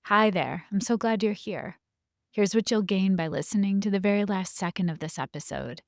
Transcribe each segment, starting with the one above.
Hi there. I'm so glad you're here. Here's what you'll gain by listening to the very last second of this episode.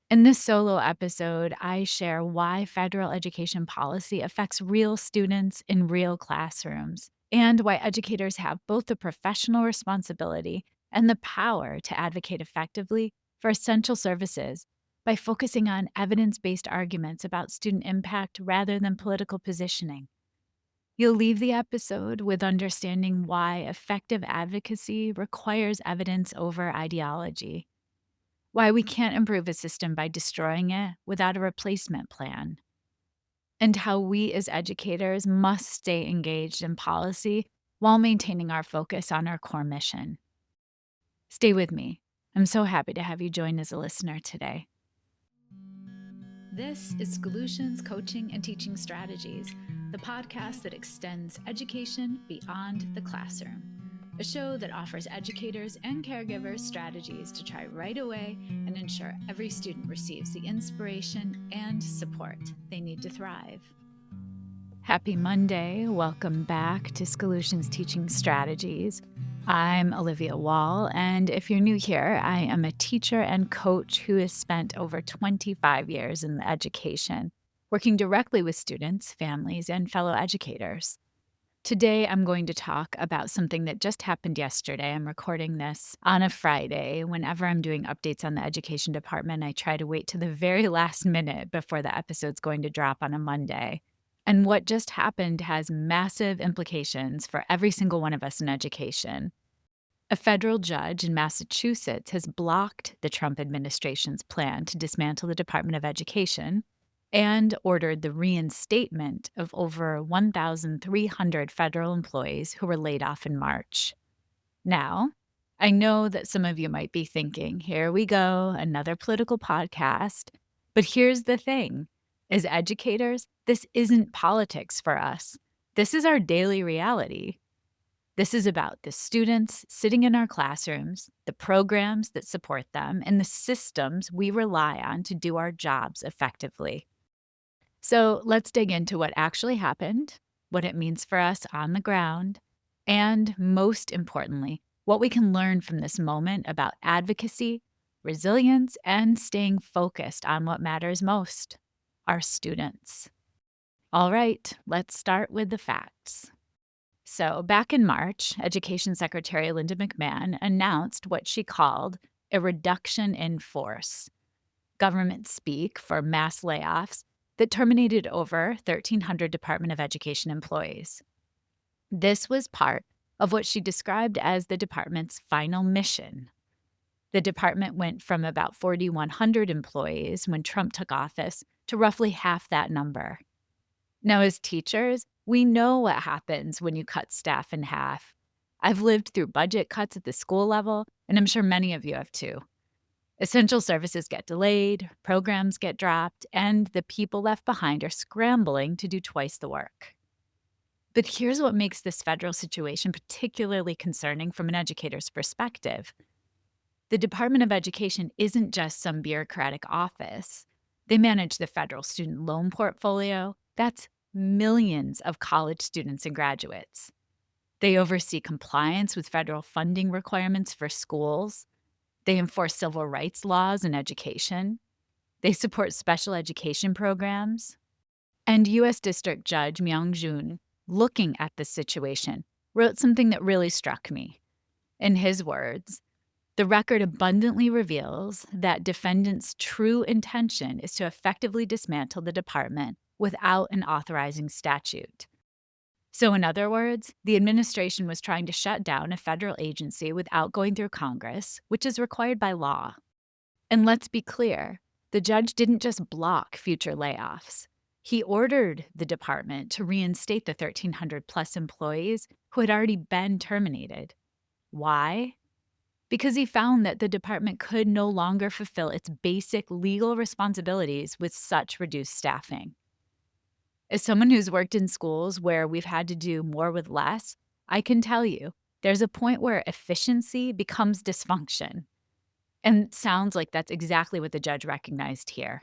In this solo episode, I share why federal education policy affects real students in real classrooms and why educators have both the professional responsibility and the power to advocate effectively for essential services by focusing on evidence based arguments about student impact rather than political positioning. You'll leave the episode with understanding why effective advocacy requires evidence over ideology, why we can't improve a system by destroying it without a replacement plan, and how we as educators must stay engaged in policy while maintaining our focus on our core mission. Stay with me. I'm so happy to have you join as a listener today. This is Solutions Coaching and Teaching Strategies, the podcast that extends education beyond the classroom. A show that offers educators and caregivers strategies to try right away and ensure every student receives the inspiration and support they need to thrive. Happy Monday. Welcome back to Solutions Teaching Strategies. I'm Olivia Wall, and if you're new here, I am a teacher and coach who has spent over 25 years in education, working directly with students, families, and fellow educators. Today, I'm going to talk about something that just happened yesterday. I'm recording this on a Friday. Whenever I'm doing updates on the education department, I try to wait to the very last minute before the episode's going to drop on a Monday. And what just happened has massive implications for every single one of us in education. A federal judge in Massachusetts has blocked the Trump administration's plan to dismantle the Department of Education and ordered the reinstatement of over 1,300 federal employees who were laid off in March. Now, I know that some of you might be thinking, here we go, another political podcast. But here's the thing. As educators, this isn't politics for us. This is our daily reality. This is about the students sitting in our classrooms, the programs that support them, and the systems we rely on to do our jobs effectively. So let's dig into what actually happened, what it means for us on the ground, and most importantly, what we can learn from this moment about advocacy, resilience, and staying focused on what matters most, our students. All right, let's start with the facts. So, back in March, Education Secretary Linda McMahon announced what she called a reduction in force, government speak for mass layoffs that terminated over 1,300 Department of Education employees. This was part of what she described as the department's final mission. The department went from about 4,100 employees when Trump took office to roughly half that number. Now, as teachers, we know what happens when you cut staff in half. I've lived through budget cuts at the school level, and I'm sure many of you have too. Essential services get delayed, programs get dropped, and the people left behind are scrambling to do twice the work. But here's what makes this federal situation particularly concerning from an educator's perspective. The Department of Education isn't just some bureaucratic office. They manage the federal student loan portfolio. That's millions of college students and graduates. They oversee compliance with federal funding requirements for schools. They enforce civil rights laws in education. They support special education programs. And U.S. District Judge Myung Joon, looking at this situation, wrote something that really struck me. In his words, the record abundantly reveals that defendants' true intention is to effectively dismantle the department without an authorizing statute. So, in other words, the administration was trying to shut down a federal agency without going through Congress, which is required by law. And let's be clear, the judge didn't just block future layoffs. He ordered the department to reinstate the 1,300 plus employees who had already been terminated. Why? Because he found that the department could no longer fulfill its basic legal responsibilities with such reduced staffing. As someone who's worked in schools where we've had to do more with less, I can tell you there's a point where efficiency becomes dysfunction. And it sounds like that's exactly what the judge recognized here.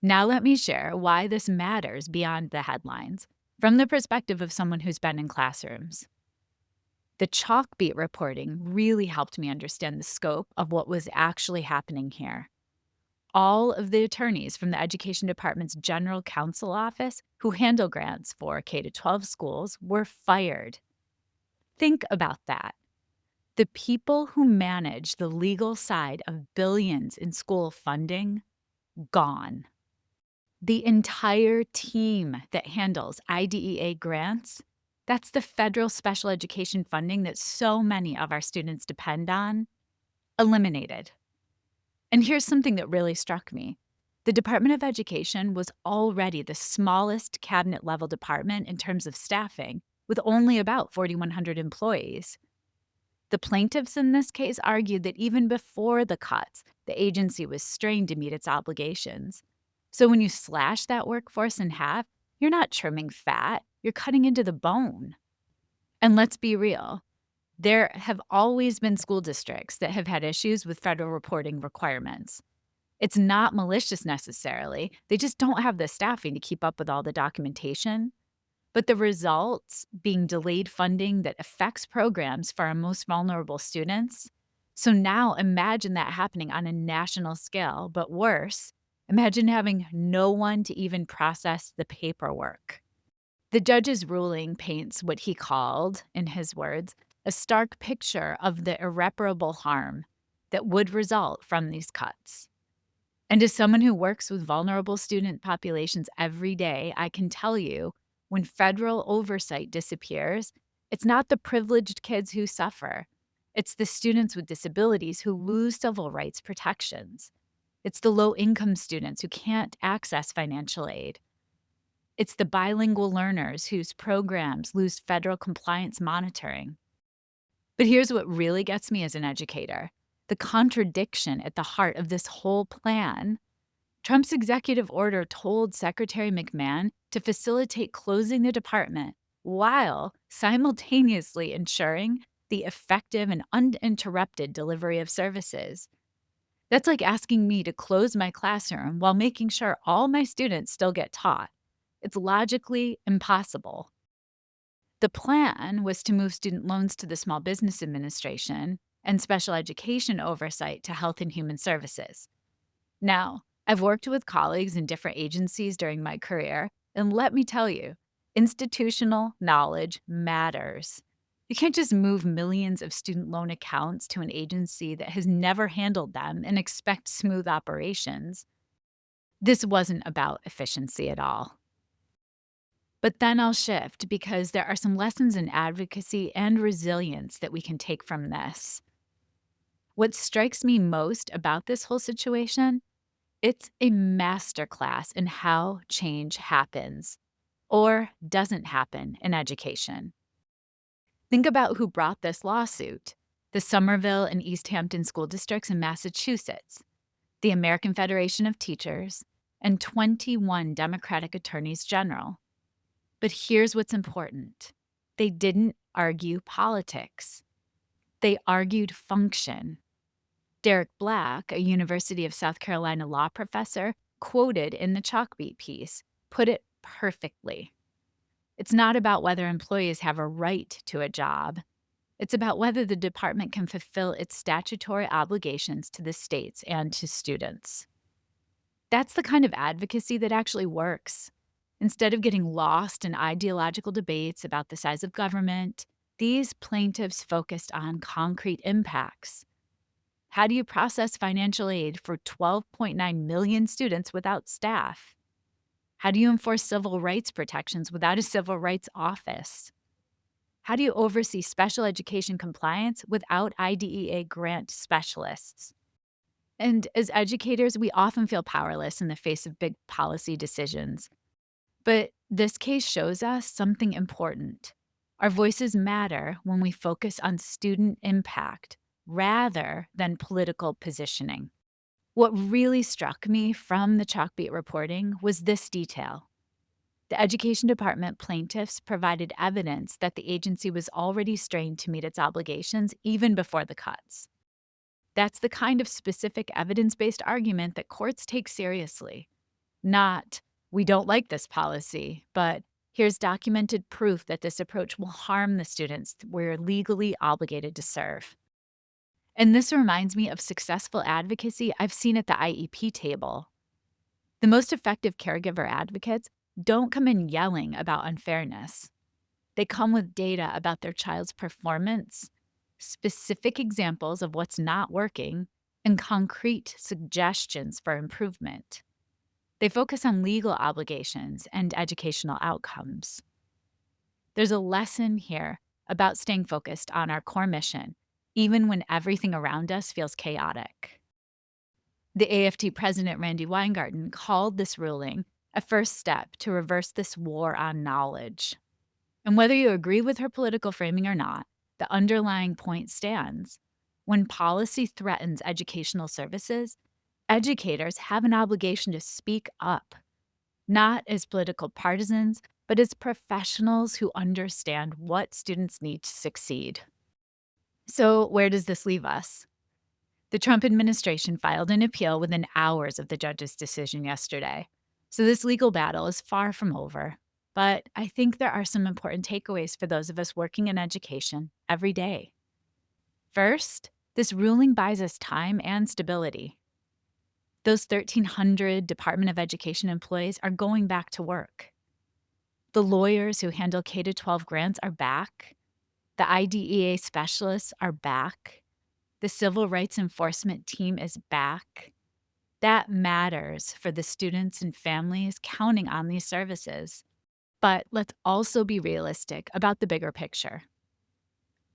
Now, let me share why this matters beyond the headlines, from the perspective of someone who's been in classrooms. The Chalkbeat reporting really helped me understand the scope of what was actually happening here. All of the attorneys from the Education Department's General Counsel Office who handle grants for K 12 schools were fired. Think about that. The people who manage the legal side of billions in school funding, gone. The entire team that handles IDEA grants, that's the federal special education funding that so many of our students depend on, eliminated. And here's something that really struck me. The Department of Education was already the smallest cabinet level department in terms of staffing, with only about 4,100 employees. The plaintiffs in this case argued that even before the cuts, the agency was strained to meet its obligations. So when you slash that workforce in half, you're not trimming fat, you're cutting into the bone. And let's be real, there have always been school districts that have had issues with federal reporting requirements. It's not malicious necessarily, they just don't have the staffing to keep up with all the documentation. But the results being delayed funding that affects programs for our most vulnerable students. So now imagine that happening on a national scale, but worse, imagine having no one to even process the paperwork. The judge's ruling paints what he called, in his words, a stark picture of the irreparable harm that would result from these cuts. And as someone who works with vulnerable student populations every day, I can tell you when federal oversight disappears, it's not the privileged kids who suffer. It's the students with disabilities who lose civil rights protections. It's the low income students who can't access financial aid. It's the bilingual learners whose programs lose federal compliance monitoring. But here's what really gets me as an educator: the contradiction at the heart of this whole plan. Trump's executive order told Secretary McMahon to facilitate closing the department while simultaneously ensuring the effective and uninterrupted delivery of services. That's like asking me to close my classroom while making sure all my students still get taught. It's logically impossible. The plan was to move student loans to the Small Business Administration and special education oversight to Health and Human Services. Now, I've worked with colleagues in different agencies during my career, and let me tell you, institutional knowledge matters. You can't just move millions of student loan accounts to an agency that has never handled them and expect smooth operations. This wasn't about efficiency at all. But then I'll shift because there are some lessons in advocacy and resilience that we can take from this. What strikes me most about this whole situation, it's a masterclass in how change happens or doesn't happen in education. Think about who brought this lawsuit: the Somerville and East Hampton school districts in Massachusetts, the American Federation of Teachers, and 21 Democratic attorneys general. But here's what's important: they didn't argue politics, they argued function. Derek Black, a University of South Carolina law professor, quoted in the Chalkbeat piece, put it perfectly. It's not about whether employees have a right to a job. It's about whether the department can fulfill its statutory obligations to the states and to students. That's the kind of advocacy that actually works. Instead of getting lost in ideological debates about the size of government, these plaintiffs focused on concrete impacts. How do you process financial aid for 12.9 million students without staff? How do you enforce civil rights protections without a civil rights office? How do you oversee special education compliance without IDEA grant specialists? And as educators, we often feel powerless in the face of big policy decisions. But this case shows us something important. Our voices matter when we focus on student impact rather than political positioning. What really struck me from the Chalkbeat reporting was this detail. The Education Department plaintiffs provided evidence that the agency was already strained to meet its obligations even before the cuts. That's the kind of specific evidence-based argument that courts take seriously. Not, we don't like this policy, but Here's documented proof that this approach will harm the students we're legally obligated to serve. And this reminds me of successful advocacy I've seen at the IEP table. The most effective caregiver advocates don't come in yelling about unfairness. They come with data about their child's performance, specific examples of what's not working, and concrete suggestions for improvement. They focus on legal obligations and educational outcomes. There's a lesson here about staying focused on our core mission, even when everything around us feels chaotic. The AFT president, Randy Weingarten, called this ruling a first step to reverse this war on knowledge. And whether you agree with her political framing or not, the underlying point stands. When policy threatens educational services, educators have an obligation to speak up, not as political partisans, but as professionals who understand what students need to succeed. So, where does this leave us? The Trump administration filed an appeal within hours of the judge's decision yesterday. So, this legal battle is far from over. But I think there are some important takeaways for those of us working in education every day. First, this ruling buys us time and stability. Those 1,300 Department of Education employees are going back to work. The lawyers who handle K-12 grants are back. The IDEA specialists are back. The civil rights enforcement team is back. That matters for the students and families counting on these services. But let's also be realistic about the bigger picture.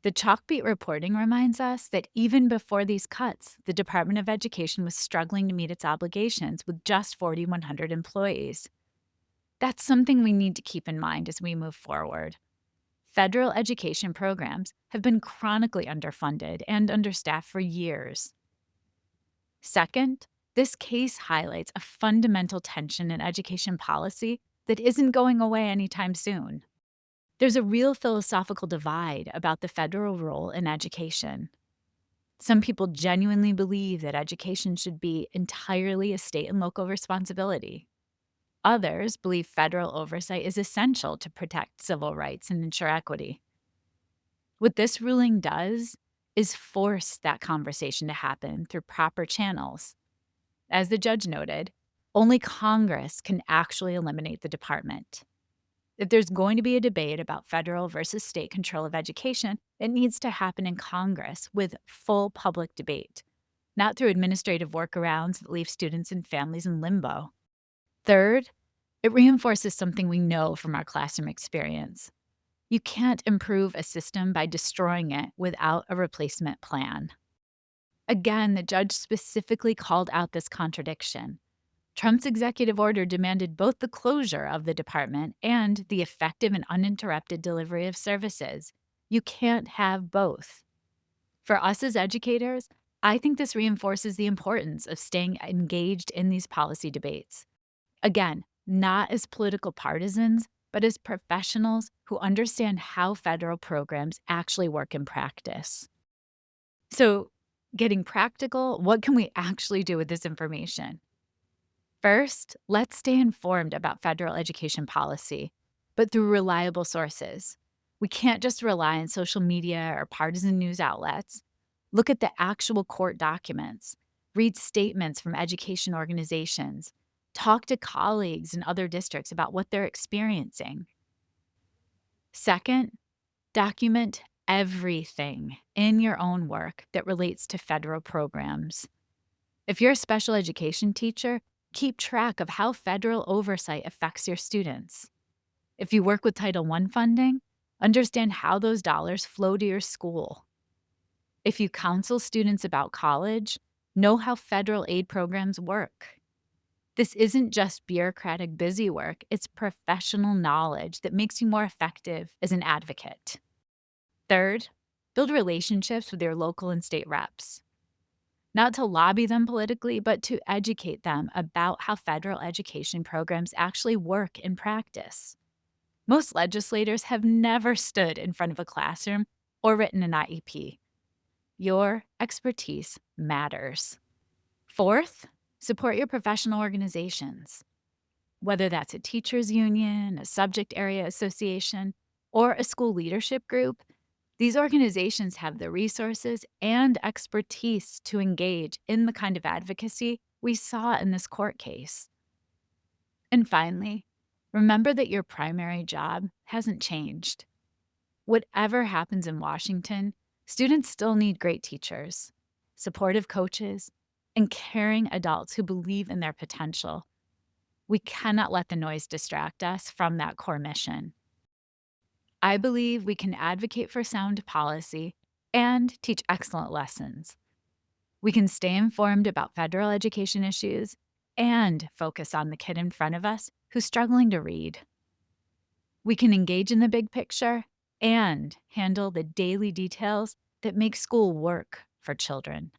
The Chalkbeat reporting reminds us that even before these cuts, the Department of Education was struggling to meet its obligations with just 4,100 employees. That's something we need to keep in mind as we move forward. Federal education programs have been chronically underfunded and understaffed for years. Second, this case highlights a fundamental tension in education policy that isn't going away anytime soon. There's a real philosophical divide about the federal role in education. Some people genuinely believe that education should be entirely a state and local responsibility. Others believe federal oversight is essential to protect civil rights and ensure equity. What this ruling does is force that conversation to happen through proper channels. As the judge noted, only Congress can actually eliminate the department. If there's going to be a debate about federal versus state control of education, it needs to happen in Congress with full public debate, not through administrative workarounds that leave students and families in limbo. Third, it reinforces something we know from our classroom experience. You can't improve a system by destroying it without a replacement plan. Again, the judge specifically called out this contradiction. Trump's executive order demanded both the closure of the department and the effective and uninterrupted delivery of services. You can't have both. For us as educators, I think this reinforces the importance of staying engaged in these policy debates. Again, not as political partisans, but as professionals who understand how federal programs actually work in practice. So, getting practical, what can we actually do with this information? First, let's stay informed about federal education policy, but through reliable sources. We can't just rely on social media or partisan news outlets. Look at the actual court documents, read statements from education organizations, talk to colleagues in other districts about what they're experiencing. Second, document everything in your own work that relates to federal programs. If you're a special education teacher, keep track of how federal oversight affects your students. If you work with Title I funding, understand how those dollars flow to your school. If you counsel students about college, know how federal aid programs work. This isn't just bureaucratic busy work, it's professional knowledge that makes you more effective as an advocate. Third, build relationships with your local and state reps. Not to lobby them politically, but to educate them about how federal education programs actually work in practice. Most legislators have never stood in front of a classroom or written an IEP. Your expertise matters. Fourth, support your professional organizations. Whether that's a teachers union, a subject area association, or a school leadership group, these organizations have the resources and expertise to engage in the kind of advocacy we saw in this court case. And finally, remember that your primary job hasn't changed. Whatever happens in Washington, students still need great teachers, supportive coaches, and caring adults who believe in their potential. We cannot let the noise distract us from that core mission. I believe we can advocate for sound policy and teach excellent lessons. We can stay informed about federal education issues and focus on the kid in front of us who's struggling to read. We can engage in the big picture and handle the daily details that make school work for children.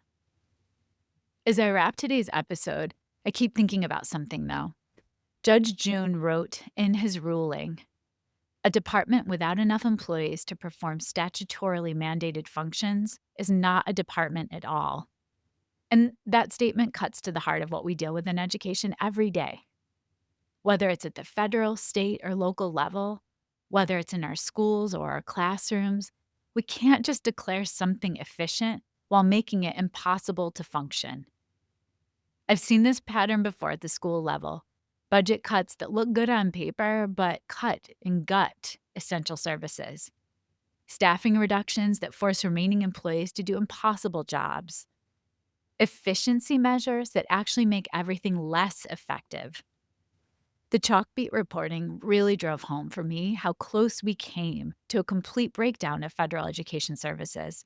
As I wrap today's episode, I keep thinking about something though. Judge June wrote in his ruling, "A department without enough employees to perform statutorily mandated functions is not a department at all." And that statement cuts to the heart of what we deal with in education every day. Whether it's at the federal, state, or local level, whether it's in our schools or our classrooms, we can't just declare something efficient while making it impossible to function. I've seen this pattern before at the school level. Budget cuts that look good on paper, but cut and gut essential services. Staffing reductions that force remaining employees to do impossible jobs. Efficiency measures that actually make everything less effective. The Chalkbeat reporting really drove home for me how close we came to a complete breakdown of federal education services.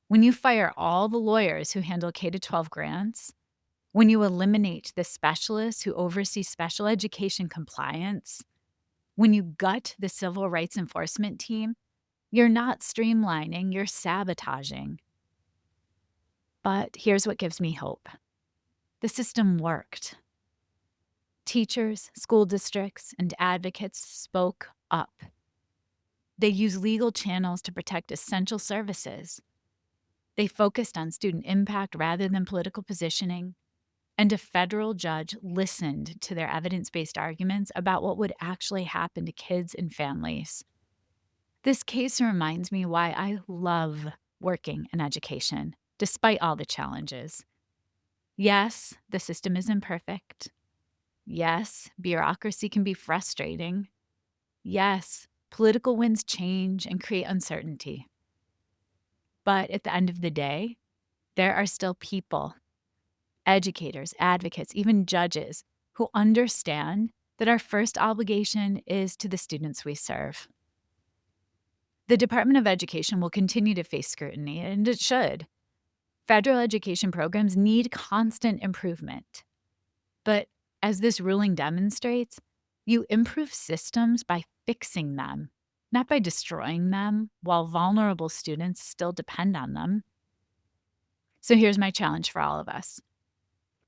When you fire all the lawyers who handle K-12 grants, when you eliminate the specialists who oversee special education compliance, when you gut the civil rights enforcement team, you're not streamlining, you're sabotaging. But here's what gives me hope. The system worked. Teachers, school districts, and advocates spoke up. They used legal channels to protect essential services. They focused on student impact rather than political positioning. And a federal judge listened to their evidence-based arguments about what would actually happen to kids and families. This case reminds me why I love working in education, despite all the challenges. Yes, the system isn't perfect. Yes, bureaucracy can be frustrating. Yes, political winds change and create uncertainty. But at the end of the day, there are still people, educators, advocates, even judges, who understand that our first obligation is to the students we serve. The Department of Education will continue to face scrutiny, and it should. Federal education programs need constant improvement. But as this ruling demonstrates, you improve systems by fixing them, not by destroying them while vulnerable students still depend on them. So here's my challenge for all of us.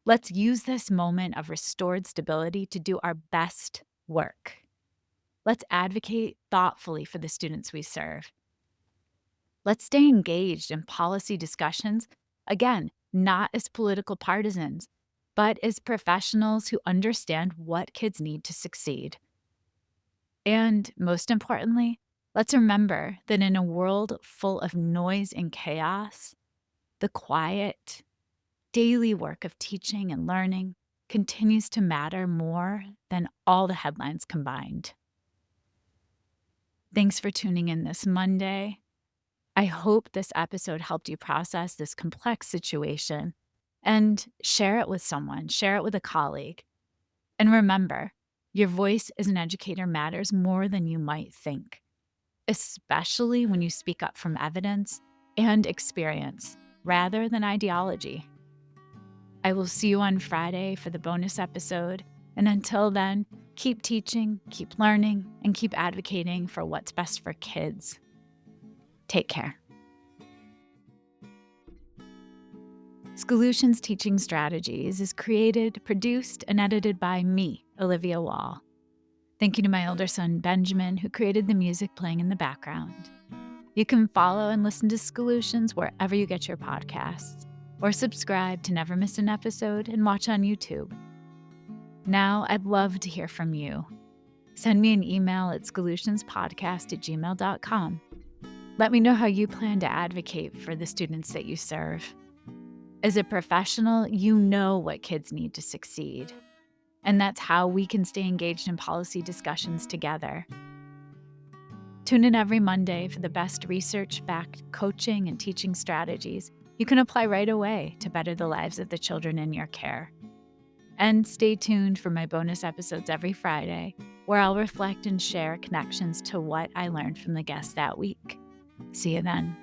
Let's use this moment of restored stability to do our best work. Let's advocate thoughtfully for the students we serve. Let's stay engaged in policy discussions, again, not as political partisans, but as professionals who understand what kids need to succeed. And most importantly, let's remember that in a world full of noise and chaos, the quiet, daily work of teaching and learning continues to matter more than all the headlines combined. Thanks for tuning in this Monday. I hope this episode helped you process this complex situation and share it with someone, share it with a colleague. And remember, your voice as an educator matters more than you might think, especially when you speak up from evidence and experience rather than ideology. I will see you on Friday for the bonus episode. And until then, keep teaching, keep learning, and keep advocating for what's best for kids. Take care. Schoolutions Teaching Strategies is created, produced, and edited by me, Olivia Wall. Thank you to my older son, Benjamin, who created the music playing in the background. You can follow and listen to Schoolutions wherever you get your podcasts, or subscribe to never miss an episode and watch on YouTube. Now, I'd love to hear from you. Send me an email at solutionspodcast@gmail.com. Let me know how you plan to advocate for the students that you serve. As a professional, you know what kids need to succeed. And that's how we can stay engaged in policy discussions together. Tune in every Monday for the best research-backed coaching and teaching strategies you can apply right away to better the lives of the children in your care. And stay tuned for my bonus episodes every Friday, where I'll reflect and share connections to what I learned from the guests that week. See you then.